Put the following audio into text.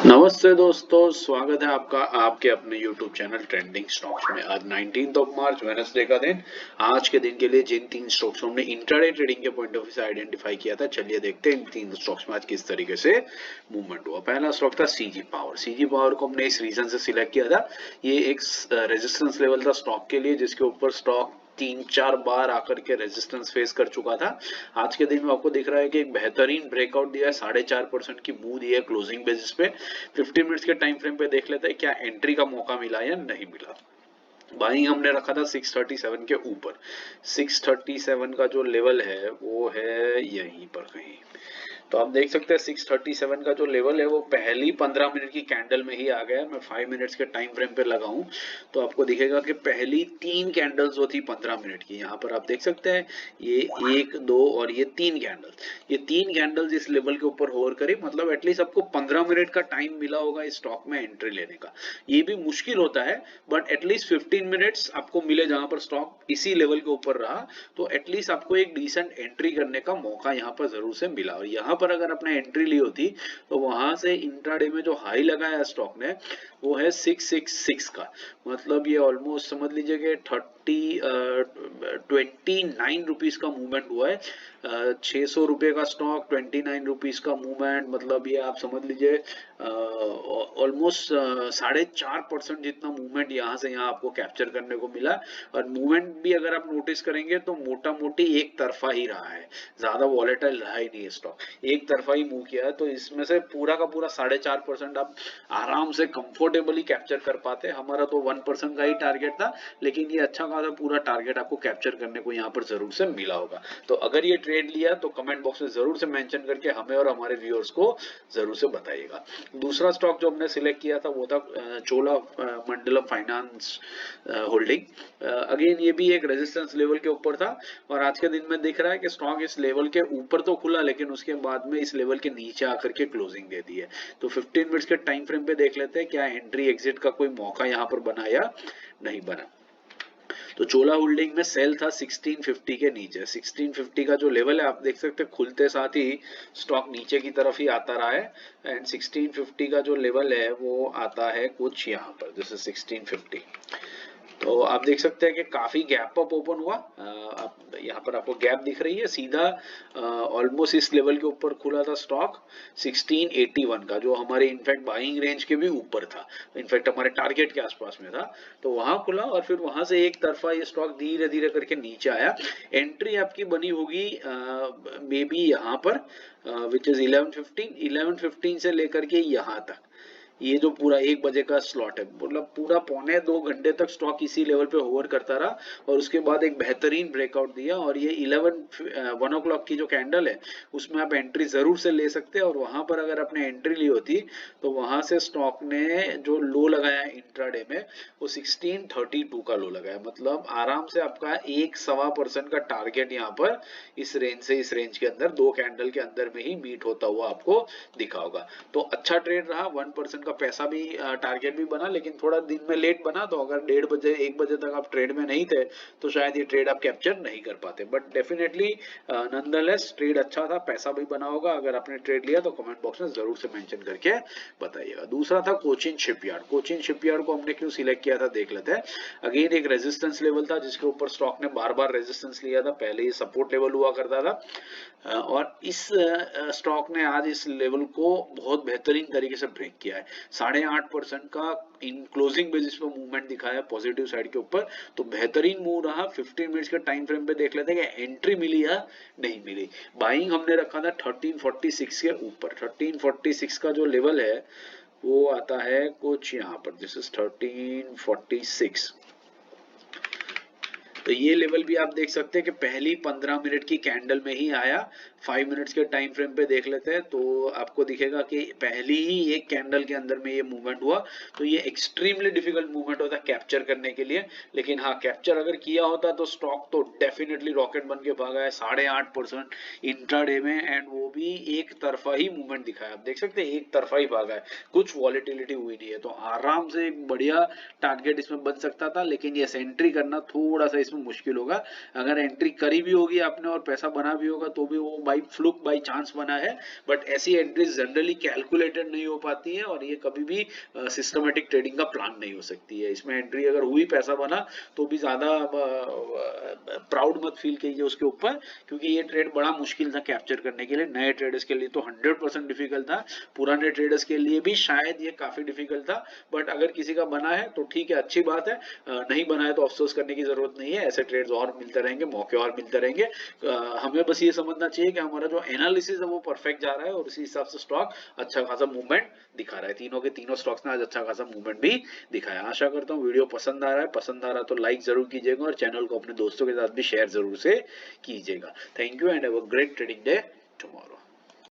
नमस्ते दोस्तों, स्वागत है आपका आपके अपने YouTube चैनल ट्रेंडिंग स्टॉक्स में। आज 19 मार्च वेडनेसडे का दिन। आज के दिन के लिए जिन तीन स्टॉक्स हमने इंट्राडे ट्रेडिंग के पॉइंट ऑफ व्यू से आइडेंटिफाई किया था, चलिए देखते हैं इन तीन स्टॉक्स में आज किस तरीके से मूवमेंट हुआ। पहला स्टॉक था सीजी पावर। सीजी पावर को हमने इस रीजन से सिलेक्ट किया था, ये एक रेजिस्टेंस लेवल था स्टॉक के लिए, जिसके ऊपर स्टॉक 3-4 बार आकर के रेजिस्टेंस फेस कर चुका था। आज के दिन में आपको दिख रहा है कि एक बेहतरीन ब्रेकआउट दिया है, 4.5% की मूव दी है क्लोजिंग बेसिस पे। 15 मिनट्स के टाइम फ्रेम पे देख लेते हैं क्या एंट्री का मौका मिला या नहीं मिला। बाइंग हमने रखा था 637 के ऊपर। 637 का जो लेवल है वो है यहीं पर कहीं। तो आप देख सकते हैं 637 का जो लेवल है वो पहली 15 मिनट की कैंडल में ही आ गया। मैं 5 मिनट्स के टाइम फ्रेम पे लगाऊं तो आपको दिखेगा कि पहली 3 कैंडल्स जो थी 15 मिनट की, यहाँ पर आप देख सकते हैं ये 1, 2 और ये 3 कैंडल्स, ये 3 कैंडल्स इस लेवल के ऊपर होवर करी। मतलब एटलीस्ट आपको 15 मिनट का टाइम मिला होगा इस स्टॉक में एंट्री लेने का। ये भी मुश्किल होता है, बट एटलीस्ट 15 मिनट्स आपको मिले जहां पर स्टॉक इसी लेवल के ऊपर रहा, तो एटलीस्ट आपको एक डिसेंट एंट्री करने का मौका यहाँ पर जरूर से मिला। और यहाँ पर अगर आपने एंट्री ली होती तो वहां से इंट्राडे में जो हाई लगाया स्टॉक ने वो है 666 का। मतलब ये ऑलमोस्ट समझ लीजिए कि 29 रुपीज का मूवमेंट हुआ है। 600 रुपए का स्टॉक, 29 रुपीज का मूवमेंट, मतलब ये आप समझ लीजिए ऑलमोस्ट 4.5% जितना मूवमेंट यहाँ से यहाँ आपको कैप्चर करने को मिला। और मूवमेंट भी अगर आप नोटिस करेंगे तो मोटा मोटी एक तरफा ही रहा है, ज्यादा वॉलेटाइल रहा ही नहीं स्टॉक, एक तरफा ही मूव किया है। तो इसमें से पूरा का पूरा 4.5% आप आराम से कंफर्टेबली कैप्चर कर पाते। हमारा तो 1% का ही टारगेट था, लेकिन ये अच्छा खासा पूरा टारगेट आपको कैप्चर करने को यहाँ पर जरूर से मिला होगा। तो अगर ये ट्रेड लिया तो कमेंट बॉक्स में जरूर से मेंशन करके हमें और हमारे व्यूअर्स को जरूर से बताइएगा। दूसरा स्टॉक जो हमने सिलेक्ट किया था वो था चोला मंडलम फाइनेंस होल्डिंग। अगेन ये भी एक रेजिस्टेंस लेवल के ऊपर था, और आज के दिन में दिख रहा है कि स्टॉक इस लेवल के ऊपर तो खुला, लेकिन उसके बाद में इस लेवल के नीचे आकर के क्लोजिंग दे दी है। तो 15 मिनट्स के टाइम फ्रेम पे देख लेते हैं क्या एंट्री एग्जिट का कोई मौका यहाँ पर बना या नहीं बना। तो चोला होल्डिंग में सेल था 1650 के नीचे। 1650 का जो लेवल है आप देख सकते हैं खुलते साथ ही स्टॉक नीचे की तरफ ही आता रहा है। एंड 1650 का जो लेवल है वो आता है कुछ यहाँ पर, दिस इज 1650। तो आप देख सकते हैं कि काफी गैप अप ओपन हुआ। आप यहाँ पर आपको गैप दिख रही है, सीधा ऑलमोस्ट इस लेवल के ऊपर खुला था स्टॉक 1681 का, जो हमारे इनफैक्ट बाइंग रेंज के भी ऊपर था, इनफैक्ट हमारे टारगेट के आसपास में था। तो वहां खुला और फिर वहां से एक तरफा ये स्टॉक धीरे धीरे करके नीचे आया। एंट्री आपकी बनी होगी मे बी यहाँ पर, विच इज 1115 से लेकर के यहाँ तक। ये जो पूरा 1 बजे का स्लॉट है, मतलब पूरा 1.25-2 घंटे तक स्टॉक इसी लेवल पे होवर करता रहा, और उसके बाद एक बेहतरीन ब्रेकआउट दिया। और ये 1 o'clock की जो कैंडल है उसमें आप एंट्री जरूर से ले सकते हैं। और वहां पर अगर आपने एंट्री ली होती तो वहां से स्टॉक ने जो लो लगाया इंट्राडे में वो 1632 का लो लगाया। मतलब आराम से आपका 1-1.25% का टारगेट यहाँ पर इस रेंज से इस रेंज के अंदर 2 कैंडल के अंदर में ही मीट होता हुआ आपको दिखा होगा। तो अच्छा ट्रेड रहा, 1% का पैसा भी टारगेट भी बना, लेकिन थोड़ा दिन में लेट बना। तो अगर 1:30 1 बजे तक आप ट्रेड में नहीं थे तो शायद ये ट्रेड आप कैप्चर नहीं कर पाते, बट डेफिनेटली नॉनदलेस ट्रेड अच्छा था, पैसा भी बना होगा। अगर आपने ट्रेड लिया तो कमेंट बॉक्स में जरूर से मेंशन करके बताइएगा। दूसरा था कोचिन शिपयार्ड। कोचिन शिपयार्ड को हमने क्यों सिलेक्ट किया था देख लेते हैं। अगेन एक रेजिस्टेंस लेवल था जिसके ऊपर स्टॉक ने बार बार रेजिस्टेंस लिया था, पहले ये सपोर्ट लेवल हुआ करता था। और इस स्टॉक ने आज इस लेवल को बहुत बेहतरीन तरीके से ब्रेक किया है। 8.5% का इन क्लोजिंग बेसिस पे मूवमेंट दिखाया पॉजिटिव साइड के ऊपर। तो बेहतरीन मूव रहा। 15 मिनट्स के टाइम फ्रेम पे देख लेते हैं कि एंट्री मिली या नहीं मिली। बाइंग हमने रखा था 1346 के ऊपर। 1346 का जो लेवल है वो आता है कुछ यहाँ पर, दिस इज 1346। तो ये लेवल भी आप देख सकते हैं कि पहली 15 मिनट की कैंडल में ही आया। 5 मिनट्स के टाइम फ्रेम पे देख लेते हैं तो आपको दिखेगा कि पहली ही एक कैंडल के अंदर में ये मूवमेंट हुआ। तो ये एक्सट्रीमली डिफिकल्ट मूवमेंट होता है कैप्चर करने के लिए, लेकिन हाँ कैप्चर अगर किया होता तो स्टॉक तो डेफिनेटली रॉकेट बन के भागा है 8.5% इंट्राडे में। एंड वो भी एक तरफा ही मूवमेंट दिखाया, आप देख सकते हैं एक तरफा ही भागा है, कुछ वॉलेटिलिटी हुई नहीं है। तो आराम से एक बढ़िया टारगेट इसमें बन सकता था, लेकिन ये एंट्री करना थोड़ा सा इसमें मुश्किल होगा। अगर एंट्री करी भी होगी आपने और पैसा बना भी होगा तो भी वो बाई फ्लूक बाई चांस बना है, बट ऐसी एंट्रीज जनरली कैलकुलेटेड नहीं हो पाती है और ये कभी भी सिस्टमेटिक ट्रेडिंग का प्लान नहीं हो सकती है। इसमें एंट्री अगर हुई, पैसा बना, तो भी ज्यादा प्राउड मत फील कीजिए उसके ऊपर, क्योंकि ये ट्रेड बड़ा मुश्किल था कैप्चर करने के लिए। नए ट्रेडर्स के लिए तो 100% डिफिकल्ट था, पुराने ट्रेडर्स के लिए भी शायद ये काफी डिफिकल्ट था, बट अगर किसी का बना है तो ठीक है, अच्छी बात है। नहीं बना है तो अफसोस करने की जरूरत नहीं है, ऐसे ट्रेड्स और मिलते रहेंगे, मौके और मिलते रहेंगे। हमें बस ये समझना चाहिए कि हमारा जो एनालिसिस है वो परफेक्ट जा रहा है और उसी हिसाब से स्टॉक अच्छा खासा मूवमेंट दिखा रहा है। तीनों के तीनों स्टॉक्स ने आज अच्छा खासा मूवमेंट भी दिखाया। आशा करता हूँ वीडियो पसंद आ रहा है, पसंद आ रहा तो लाइक जरूर कीजिएगा और चैनल को अपने दोस्तों के साथ भी शेयर जरूर से कीजिएगा। Thank you and have a great trading day tomorrow.